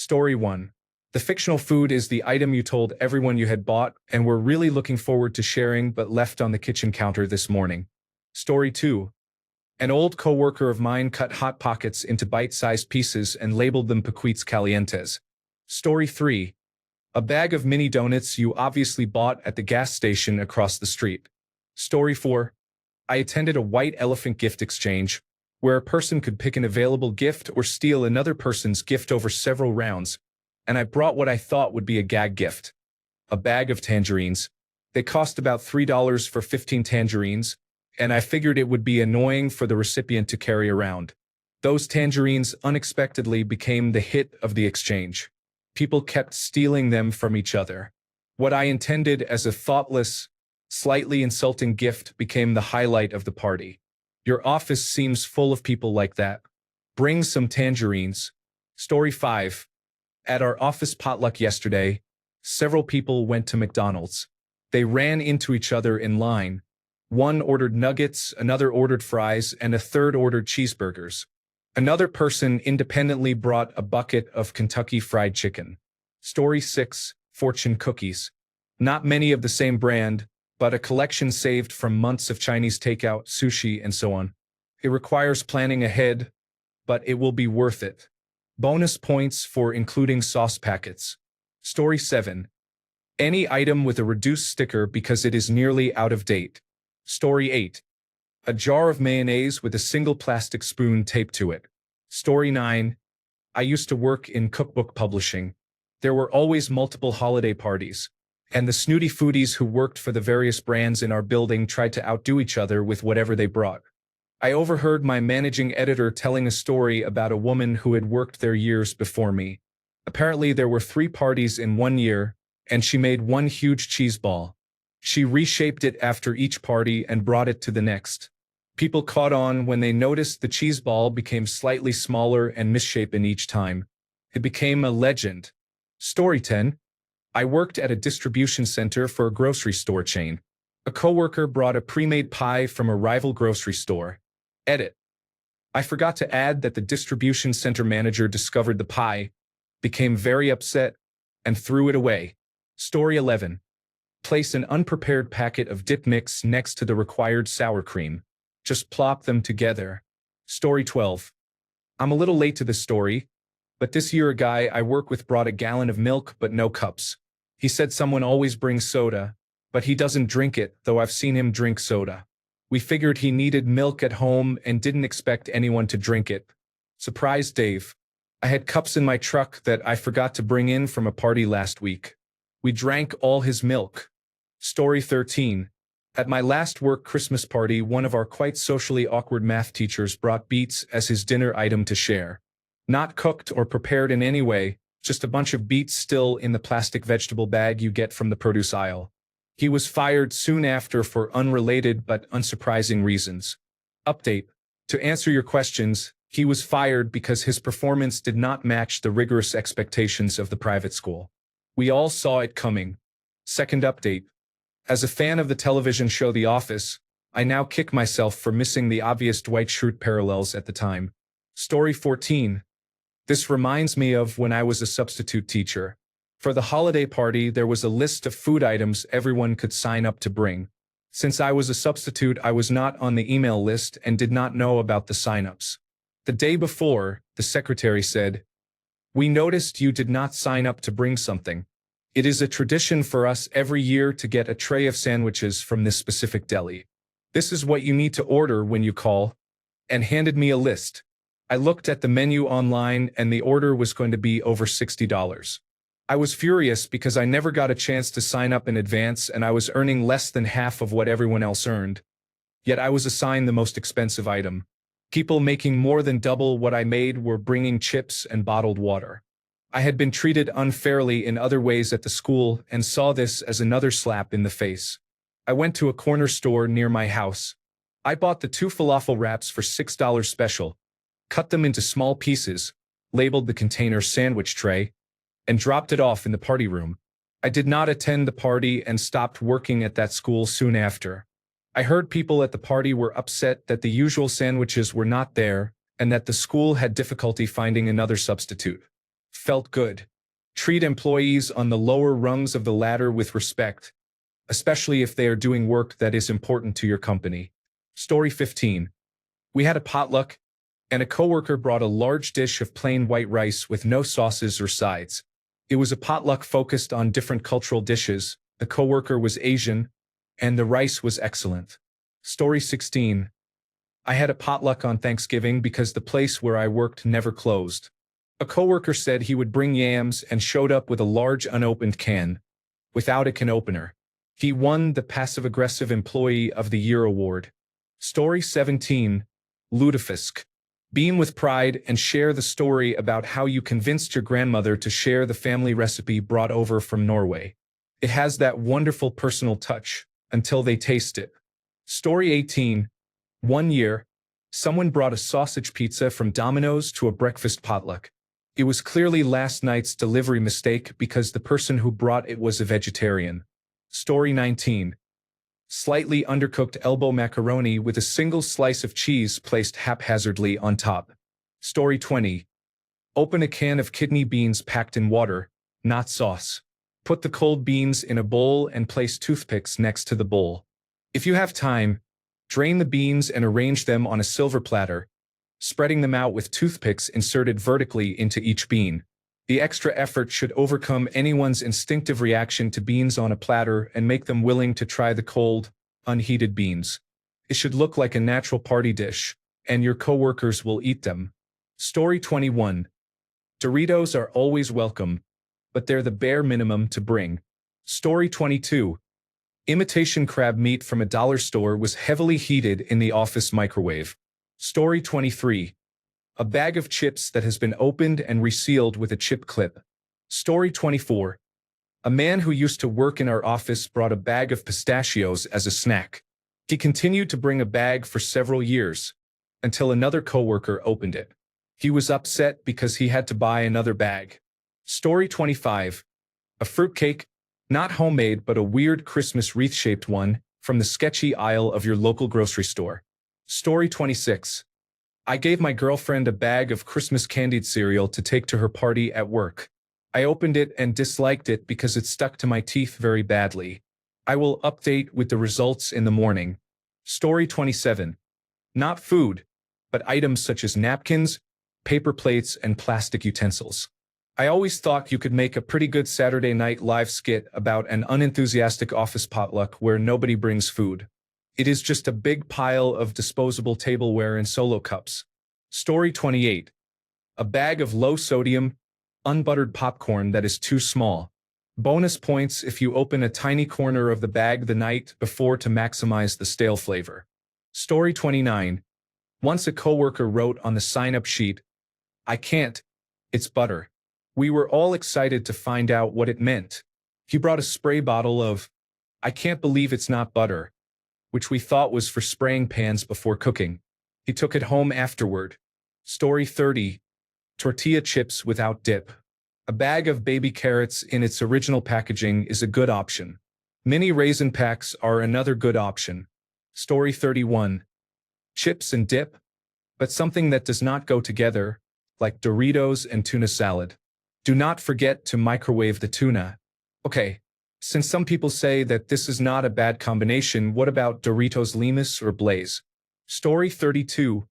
Story 1. The fictional food is the item you told everyone you had bought and were really looking forward to sharing but left on the kitchen counter this morning. Story 2. An old coworker of mine cut Hot Pockets into bite-sized pieces and labeled them Paquites Calientes. Story 3. A bag of mini donuts you obviously bought at the gas station across the street. Story 4. I attended a white elephant gift exchange, where a person could pick an available gift or steal another person's gift over several rounds, and I brought what I thought would be a gag gift. A bag of tangerines. They cost about $3 for 15 tangerines, and I figured it would be annoying for the recipient to carry around. Those tangerines unexpectedly became the hit of the exchange. People kept stealing them from each other. What I intended as a thoughtless, slightly insulting gift became the highlight of the party. Your office seems full of people like that. Bring some tangerines. Story 5. At our office potluck yesterday, several people went to McDonald's. They ran into each other in line. One ordered nuggets, another ordered fries, and a third ordered cheeseburgers. Another person independently brought a bucket of Kentucky Fried Chicken. Story 6. Fortune cookies. Not many of the same brand, but a collection saved from months of Chinese takeout, sushi, and so on. It requires planning ahead, but it will be worth it. Bonus points for including sauce packets. Story 7. Any item with a reduced sticker because it is nearly out of date. Story 8. A jar of mayonnaise with a single plastic spoon taped to it. Story 9. I used to work in cookbook publishing. There were always multiple holiday parties, and the snooty foodies who worked for the various brands in our building tried to outdo each other with whatever they brought. I overheard my managing editor telling a story about a woman who had worked there years before me. Apparently there were 3 parties in 1 year, and she made one huge cheese ball. She reshaped it after each party and brought it to the next. People caught on when they noticed the cheese ball became slightly smaller and misshapen each time. It became a legend. Story 10. I worked at a distribution center for a grocery store chain. A coworker brought a pre-made pie from a rival grocery store. Edit. I forgot to add that the distribution center manager discovered the pie, became very upset, and threw it away. Story 11. Place an unprepared packet of dip mix next to the required sour cream. Just plop them together. Story 12. I'm a little late to this story, but this year a guy I work with brought a gallon of milk but no cups. He said someone always brings soda, but he doesn't drink it, though I've seen him drink soda. We figured he needed milk at home and didn't expect anyone to drink it. Surprise, Dave. I had cups in my truck that I forgot to bring in from a party last week. We drank all his milk. Story 13. At my last work Christmas party, one of our quite socially awkward math teachers brought beets as his dinner item to share. Not cooked or prepared in any way, just a bunch of beets still in the plastic vegetable bag you get from the produce aisle. He was fired soon after for unrelated but unsurprising reasons. Update. To answer your questions, he was fired because his performance did not match the rigorous expectations of the private school. We all saw it coming. Second update. As a fan of the television show The Office, I now kick myself for missing the obvious Dwight Schrute parallels at the time. Story 14. This reminds me of when I was a substitute teacher. For the holiday party, there was a list of food items everyone could sign up to bring. Since I was a substitute, I was not on the email list and did not know about the signups. The day before, the secretary said, "We noticed you did not sign up to bring something. It is a tradition for us every year to get a tray of sandwiches from this specific deli. This is what you need to order when you call," and handed me a list. I looked at the menu online and the order was going to be over $60. I was furious because I never got a chance to sign up in advance and I was earning less than half of what everyone else earned. Yet I was assigned the most expensive item. People making more than double what I made were bringing chips and bottled water. I had been treated unfairly in other ways at the school and saw this as another slap in the face. I went to a corner store near my house. I bought the 2 falafel wraps for $6 special, cut them into small pieces, labeled the container sandwich tray, and dropped it off in the party room. I did not attend the party and stopped working at that school soon after. I heard people at the party were upset that the usual sandwiches were not there and that the school had difficulty finding another substitute. Felt good. Treat employees on the lower rungs of the ladder with respect, especially if they are doing work that is important to your company. Story 15. We had a potluck, and a coworker brought a large dish of plain white rice with no sauces or sides. It was a potluck focused on different cultural dishes. The coworker was Asian, and the rice was excellent. Story 16. I had a potluck on Thanksgiving because the place where I worked never closed. A coworker said he would bring yams and showed up with a large unopened can, without a can opener. He won the Passive-Aggressive Employee of the Year award. Story 17. Lutefisk. Beam with pride and share the story about how you convinced your grandmother to share the family recipe brought over from Norway. It has that wonderful personal touch, until they taste it. Story 18. One year, someone brought a sausage pizza from Domino's to a breakfast potluck. It was clearly last night's delivery mistake because the person who brought it was a vegetarian. Story 19. Slightly undercooked elbow macaroni with a single slice of cheese placed haphazardly on top. Story 20. Open a can of kidney beans packed in water, not sauce. Put the cold beans in a bowl and place toothpicks next to the bowl. If you have time, drain the beans and arrange them on a silver platter, spreading them out with toothpicks inserted vertically into each bean. The extra effort should overcome anyone's instinctive reaction to beans on a platter and make them willing to try the cold, unheated beans. It should look like a natural party dish, and your coworkers will eat them. Story 21. Doritos are always welcome, but they're the bare minimum to bring. Story 22. Imitation crab meat from a dollar store was heavily heated in the office microwave. Story 23. A bag of chips that has been opened and resealed with a chip clip. Story 24. A man who used to work in our office brought a bag of pistachios as a snack. He continued to bring a bag for several years, until another coworker opened it. He was upset because he had to buy another bag. Story 25. A fruitcake, not homemade but a weird Christmas wreath-shaped one, from the sketchy aisle of your local grocery store. Story 26. I gave my girlfriend a bag of Christmas candied cereal to take to her party at work. I opened it and disliked it because it stuck to my teeth very badly. I will update with the results in the morning. Story 27. Not food, but items such as napkins, paper plates, and plastic utensils. I always thought you could make a pretty good Saturday Night Live skit about an unenthusiastic office potluck where nobody brings food. It is just a big pile of disposable tableware and solo cups. Story 28. A bag of low-sodium, unbuttered popcorn that is too small. Bonus points if you open a tiny corner of the bag the night before to maximize the stale flavor. Story 29. Once a coworker wrote on the sign-up sheet, "I can't, it's butter." We were all excited to find out what it meant. He brought a spray bottle of, "I can't believe it's not butter," which we thought was for spraying pans before cooking. He took it home afterward. Story 30. Tortilla chips without dip. A bag of baby carrots in its original packaging is a good option. Mini raisin packs are another good option. Story 31. Chips and dip, but something that does not go together, like Doritos and tuna salad. Do not forget to microwave the tuna. Okay. Since some people say that this is not a bad combination, what about Doritos Limas or Blaze? Story 32.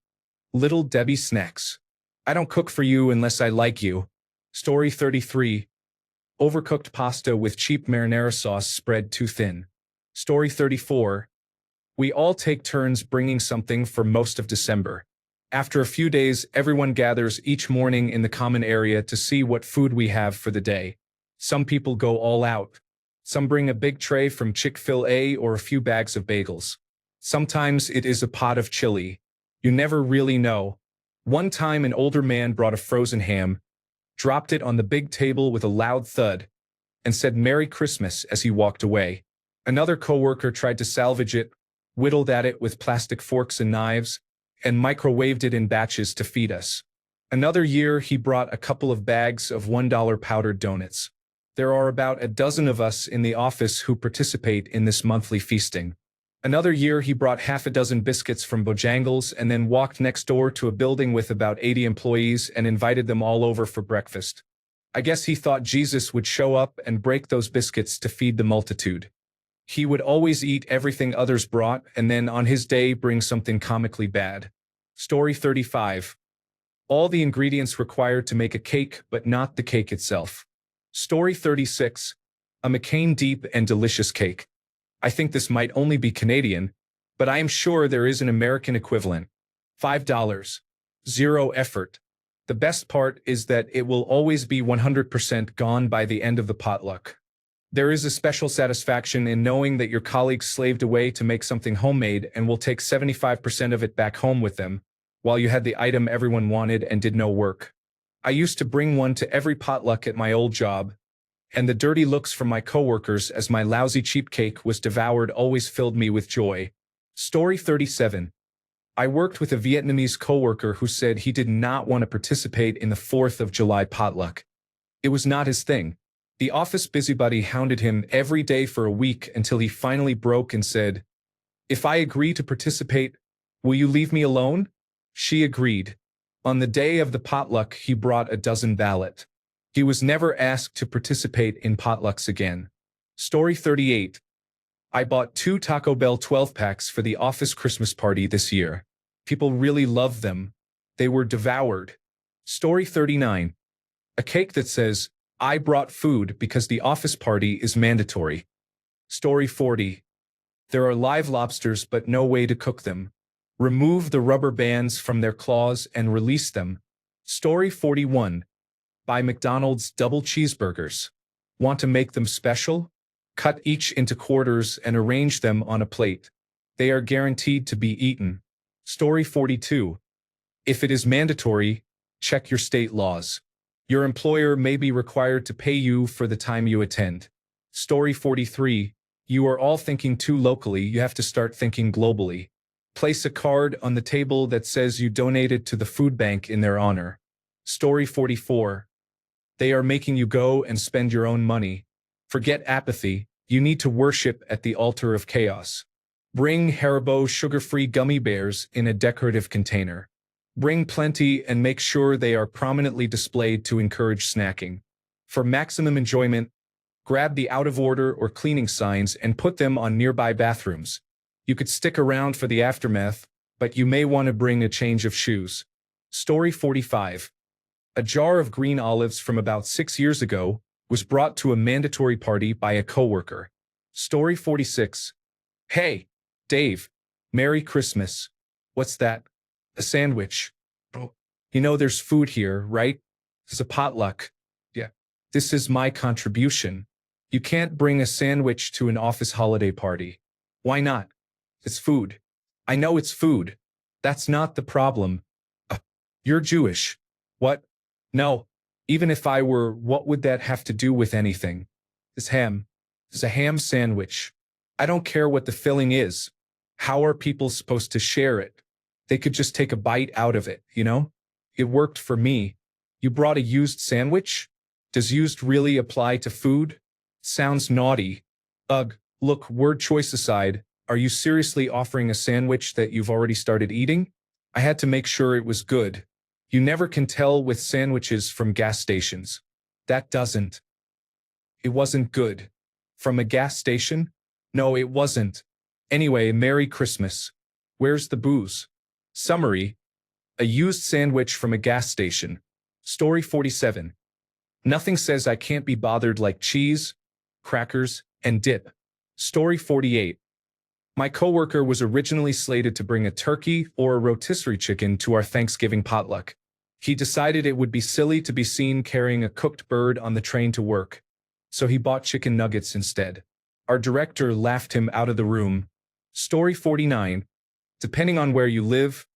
Little Debbie snacks. I don't cook for you unless I like you. Story 33. Overcooked pasta with cheap marinara sauce spread too thin. Story 34. We all take turns bringing something for most of December. After a few days, everyone gathers each morning in the common area to see what food we have for the day. Some people go all out. Some bring a big tray from Chick-fil-A or a few bags of bagels. Sometimes it is a pot of chili. You never really know. One time an older man brought a frozen ham, dropped it on the big table with a loud thud, and said Merry Christmas as he walked away. Another coworker tried to salvage it, whittled at it with plastic forks and knives, and microwaved it in batches to feed us. Another year he brought a couple of bags of $1 powdered donuts. There are about a dozen of us in the office who participate in this monthly feasting. Another year he brought half a dozen biscuits from Bojangles and then walked next door to a building with about 80 employees and invited them all over for breakfast. I guess he thought Jesus would show up and break those biscuits to feed the multitude. He would always eat everything others brought and then on his day bring something comically bad. Story 35. All the ingredients required to make a cake, but not the cake itself. Story 36. A McCain deep and delicious cake. I think this might only be Canadian, but I am sure there is an American equivalent. $5. Zero effort. The best part is that it will always be 100% gone by the end of the potluck. There is a special satisfaction in knowing that your colleagues slaved away to make something homemade and will take 75% of it back home with them, while you had the item everyone wanted and did no work. I used to bring one to every potluck at my old job, and the dirty looks from my coworkers as my lousy cheap cake was devoured always filled me with joy. Story 37. I worked with a Vietnamese coworker who said he did not want to participate in the 4th of July potluck. It was not his thing. The office busybody hounded him every day for a week until he finally broke and said, "If I agree to participate, will you leave me alone?" She agreed. On the day of the potluck, he brought a dozen ballot. He was never asked to participate in potlucks again. Story 38. I bought 2 Taco Bell 12-packs for the office Christmas party this year. People really loved them. They were devoured. Story 39. A cake that says, "I brought food because the office party is mandatory." Story 40. There are live lobsters but no way to cook them. Remove the rubber bands from their claws and release them. Story 41. Buy McDonald's double cheeseburgers. Want to make them special? Cut each into quarters and arrange them on a plate. They are guaranteed to be eaten. Story 42. If it is mandatory, check your state laws. Your employer may be required to pay you for the time you attend. Story 43. You are all thinking too locally, you have to start thinking globally. Place a card on the table that says you donated to the food bank in their honor. Story 44. They are making you go and spend your own money. Forget apathy, you need to worship at the altar of chaos. Bring Haribo sugar-free gummy bears in a decorative container. Bring plenty and make sure they are prominently displayed to encourage snacking. For maximum enjoyment, grab the out-of-order or cleaning signs and put them on nearby bathrooms. You could stick around for the aftermath, but you may want to bring a change of shoes. Story 45. A jar of green olives from about 6 years ago was brought to a mandatory party by a coworker. Story 46. Hey, Dave, Merry Christmas. What's that? A sandwich. Oh, you know there's food here, right? It's a potluck. Yeah. This is my contribution. You can't bring a sandwich to an office holiday party. Why not? It's food. I know it's food. That's not the problem. You're Jewish. What? No. Even if I were, what would that have to do with anything? It's ham. It's a ham sandwich. I don't care what the filling is. How are people supposed to share it? They could just take a bite out of it, you know? It worked for me. You brought a used sandwich? Does used really apply to food? Sounds naughty. Ugh, look, word choice aside, are you seriously offering a sandwich that you've already started eating? I had to make sure it was good. You never can tell with sandwiches from gas stations. That doesn't. It wasn't good. From a gas station? No, it wasn't. Anyway, Merry Christmas. Where's the booze? Summary. A used sandwich from a gas station. Story 47. Nothing says I can't be bothered like cheese, crackers, and dip. Story 48. My coworker was originally slated to bring a turkey or a rotisserie chicken to our Thanksgiving potluck. He decided it would be silly to be seen carrying a cooked bird on the train to work, so he bought chicken nuggets instead. Our director laughed him out of the room. Story 49. Depending on where you live,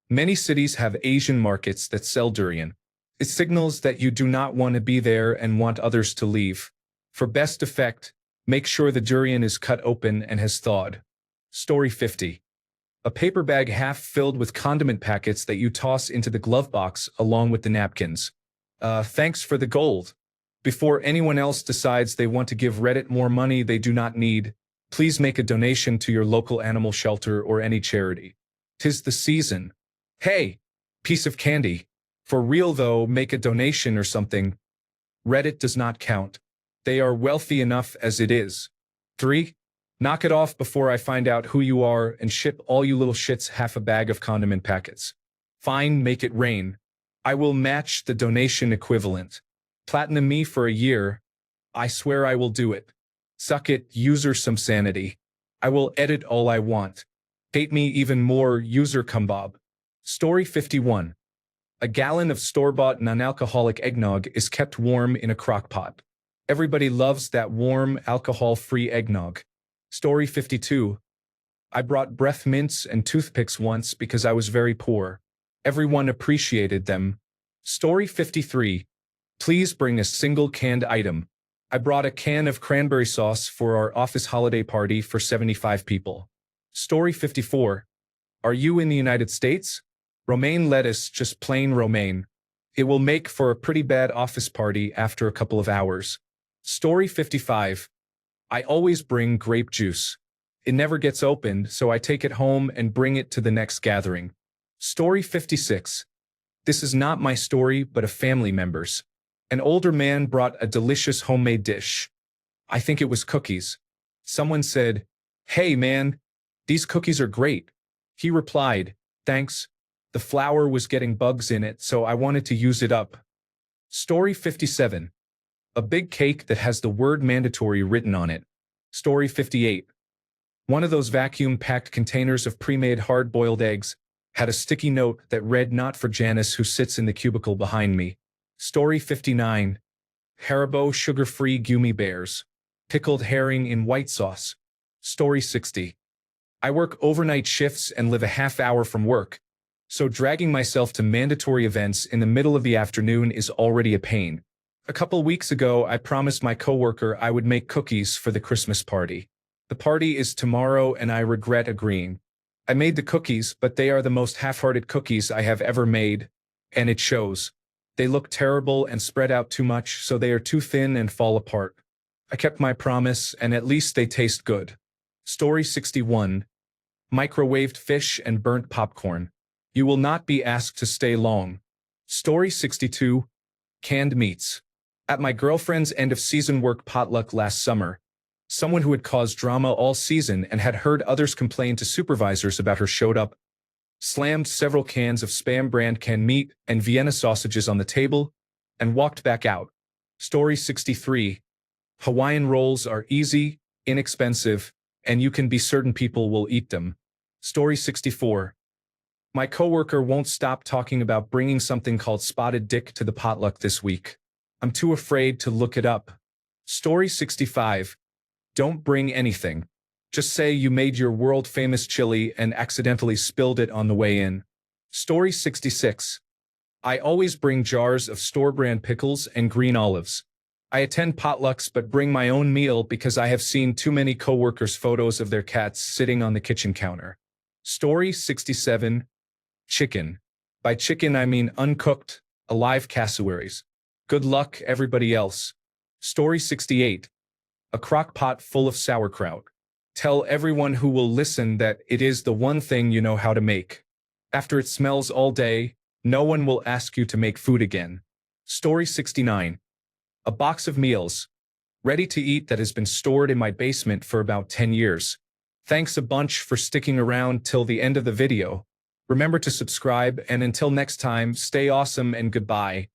many cities have Asian markets that sell durian. It signals that you do not want to be there and want others to leave. For best effect, make sure the durian is cut open and has thawed. Story 50. A paper bag half filled with condiment packets that you toss into the glove box along with the napkins. Thanks for the gold. Before anyone else decides they want to give Reddit more money they do not need, please make a donation to your local animal shelter or any charity. 'Tis the season. Hey, piece of candy. For real though, make a donation or something. Reddit does not count. They are wealthy enough as it is. 3. Knock it off before I find out who you are and ship all you little shits half a bag of condiment packets. Fine, make it rain. I will match the donation equivalent. Platinum me for a year. I swear I will do it. Suck it, user some sanity. I will edit all I want. Hate me even more, user Kumbob. Story 51. A gallon of store-bought non-alcoholic eggnog is kept warm in a crock pot. Everybody loves that warm, alcohol-free eggnog. Story 52. I brought breath mints and toothpicks once because I was very poor. Everyone appreciated them. Story 53. Please bring a single canned item. I brought a can of cranberry sauce for our office holiday party for 75 people. Story 54. Are you in the United States? Romaine lettuce, just plain romaine. It will make for a pretty bad office party after a couple of hours. Story 55. I always bring grape juice. It never gets opened, so I take it home and bring it to the next gathering. Story 56. This is not my story, but a family member's. An older man brought a delicious homemade dish. I think it was cookies. Someone said, "Hey man, these cookies are great." He replied, "Thanks. The flour was getting bugs in it, so I wanted to use it up." Story 57. A big cake that has the word mandatory written on it. Story 58. One of those vacuum-packed containers of pre-made hard-boiled eggs had a sticky note that read, "Not for Janice, who sits in the cubicle behind me." Story 59. Haribo sugar-free gummy bears. Pickled herring in white sauce. Story 60. I work overnight shifts and live a half hour from work, so dragging myself to mandatory events in the middle of the afternoon is already a pain. A couple weeks ago, I promised my coworker I would make cookies for the Christmas party. The party is tomorrow and I regret agreeing. I made the cookies, but they are the most half-hearted cookies I have ever made, and it shows. They look terrible and spread out too much, so they are too thin and fall apart. I kept my promise, and at least they taste good. Story 61. Microwaved fish and burnt popcorn. You will not be asked to stay long. Story 62. Canned meats. At my girlfriend's end-of-season work potluck last summer, someone who had caused drama all season and had heard others complain to supervisors about her showed up, slammed several cans of Spam brand canned meat and Vienna sausages on the table, and walked back out. Story 63. Hawaiian rolls are easy, inexpensive, and you can be certain people will eat them. Story 64. My coworker won't stop talking about bringing something called spotted dick to the potluck this week. I'm too afraid to look it up. Story 65. Don't bring anything. Just say you made your world-famous chili and accidentally spilled it on the way in. Story 66. I always bring jars of store-brand pickles and green olives. I attend potlucks but bring my own meal because I have seen too many coworkers' photos of their cats sitting on the kitchen counter. Story 67. Chicken. By chicken I mean uncooked, alive cassowaries. Good luck, everybody else. Story 68. A crock pot full of sauerkraut. Tell everyone who will listen that it is the one thing you know how to make. After it smells all day, no one will ask you to make food again. Story 69. A box of meals, ready to eat, that has been stored in my basement for about 10 years. Thanks a bunch for sticking around till the end of the video. Remember to subscribe, and until next time, stay awesome and goodbye.